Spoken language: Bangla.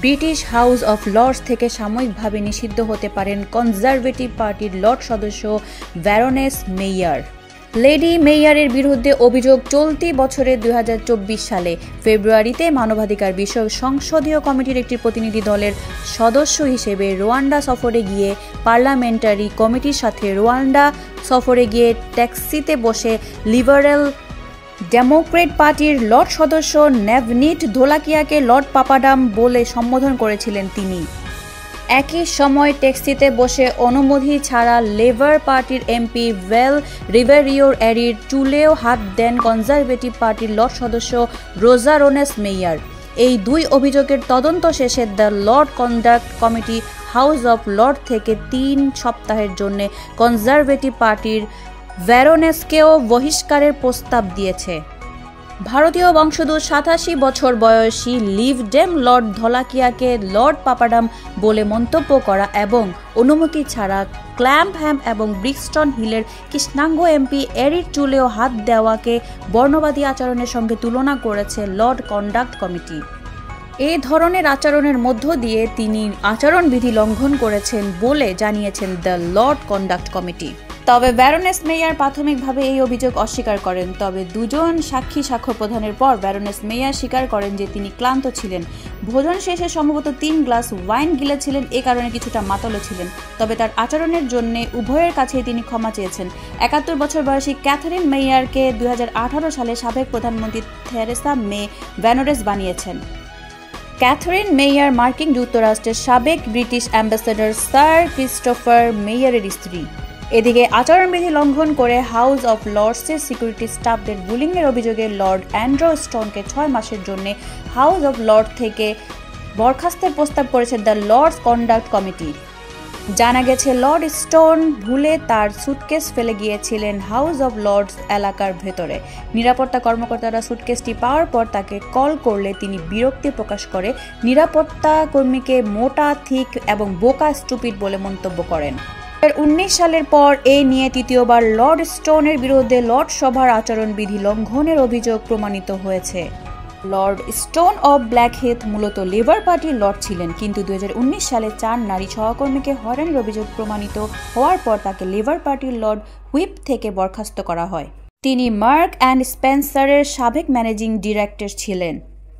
ব্রিটিশ হাউস অফ লর্ডস থেকে সাময়িকভাবে নিষিদ্ধ হতে পারেন কনজারভেটিভ পার্টির লর্ড সদস্য ব্যারোনেস মেয়ার। লেডি মেয়ারের বিরুদ্ধে অভিযোগ চলতি বছরের ২০২৪ সালে ফেব্রুয়ারিতে মানবাধিকার বিষয়ক সংসদীয় কমিটির একটি প্রতিনিধি দলের সদস্য হিসেবে রোয়ান্ডা সফরে গিয়ে পার্লামেন্টারি কমিটির সাথে রোয়ান্ডা সফরে গিয়ে ট্যাক্সিতে বসে লিবারেল ডেমোক্রেট পার্টির লর্ড সদস্য নেভনিট ধোলাকিয়াকে লর্ড পাপাডাম বলে সম্বোধন করেছিলেন তিনি। একই সময় ট্যাক্সিতে বসে অনুমতি ছাড়া লেবার পার্টির এমপি ওয়েল রিভেরিওর এরির চুলেও হাত দেন কনজারভেটিভ পার্টির লর্ড সদস্য রোজারোনেস মেয়ার। এই দুই অভিযোগের তদন্ত শেষে the Lord conduct committee house of Lord থেকে ৩ সপ্তাহের জন্য কনজারভেটিভ পার্টির ব্যারোনেসকেও বহিষ্কারের প্রস্তাব দিয়েছে। ভারতীয় বংশোদ্ভূত ৮৭ বছর বয়সী লিভ ডেম লর্ড ধোলাকিয়াকে লর্ড পাপাডাম বলে মন্তব্য করা এবং অনুমতি ছাড়া ক্ল্যাম্পহ্যাম এবং ব্রিক্সটন হিলের কৃষ্ণাঙ্গ এমপি এরির চুলেও হাত দেওয়াকে বর্ণবাদী আচরণের সঙ্গে তুলনা করেছে লর্ড কন্ডাক্ট কমিটি। এ ধরনের আচরণের মধ্য দিয়ে তিনি আচরণবিধি লঙ্ঘন করেছেন বলে জানিয়েছেন দ্য লর্ড কন্ডাক্ট কমিটি। তবে ব্যারোনেস মেয়ার প্রাথমিকভাবে এই অভিযোগ অস্বীকার করেন। তবে দুজন সাক্ষী সাক্ষ্য প্রদানের পর ব্যারোনেস মেয়ার স্বীকার করেন যে তিনি ক্লান্ত ছিলেন। ভোজন শেষে সম্ভবত ৩ গ্লাস ওয়াইন গিলেছিলেন, এ কারণে কিছুটা মাতালো ছিলেন। তবে তার আচরণের জন্য উভয়ের কাছেই তিনি ক্ষমা চেয়েছেন। ৭১ বছর বয়সী ক্যাথারিন মেয়ারকে ২০১৮ সালে সাবেক প্রধানমন্ত্রী থেরেসা মে ভ্যানোরেস বানিয়েছেন। ক্যাথারিন মেয়ার মার্কিন যুক্তরাষ্ট্রের সাবেক ব্রিটিশ অ্যাম্বাসেডর স্যার ক্রিস্টোফার মেয়ারের স্ত্রী। এদিকে আচরণবিধি লঙ্ঘন করে হাউস অফ লর্ডসের সিকিউরিটি স্টাফদের বুলিংয়ের অভিযোগে লর্ড অ্যান্ড্রু স্টোনকে ৬ মাসের জন্য হাউস অফ লর্ড থেকে বরখাস্তের প্রস্তাব করেছে দ্য লর্ডস কন্ডাক্ট কমিটি। জানা গেছে লর্ড স্টোন ভুলে তার সুটকেস ফেলে গিয়েছিলেন হাউস অফ লর্ডস এলাকার ভেতরে। নিরাপত্তা কর্মকর্তারা সুটকেসটি পাওয়ার পর তাকে কল করলে তিনি বিরক্তি প্রকাশ করে নিরাপত্তা কর্মীকে মোটা, থিক এবং বোকা স্টুপিড বলে মন্তব্য করেন। ২০১৯ সালের পর এ নিয়ে তৃতীয়বার লর্ড স্টোনের বিরুদ্ধে লর্ড সভার আচরণবিধি লঙ্ঘনের অভিযোগ প্রমাণিত হয়েছে। লর্ড স্টোন অব ব্ল্যাকহেথ মূলত লেবার পার্টির লর্ড ছিলেন, কিন্তু ২০১৯ সালে ৪ নারী সহকর্মীকে হয়রানির অভিযোগ প্রমাণিত হওয়ার পর তাকে লেবার পার্টির লর্ড হুইপ থেকে বরখাস্ত করা হয়। তিনি মার্ক অ্যান্ড স্পেন্সারের সাবেক ম্যানেজিং ডিরেক্টর ছিলেন।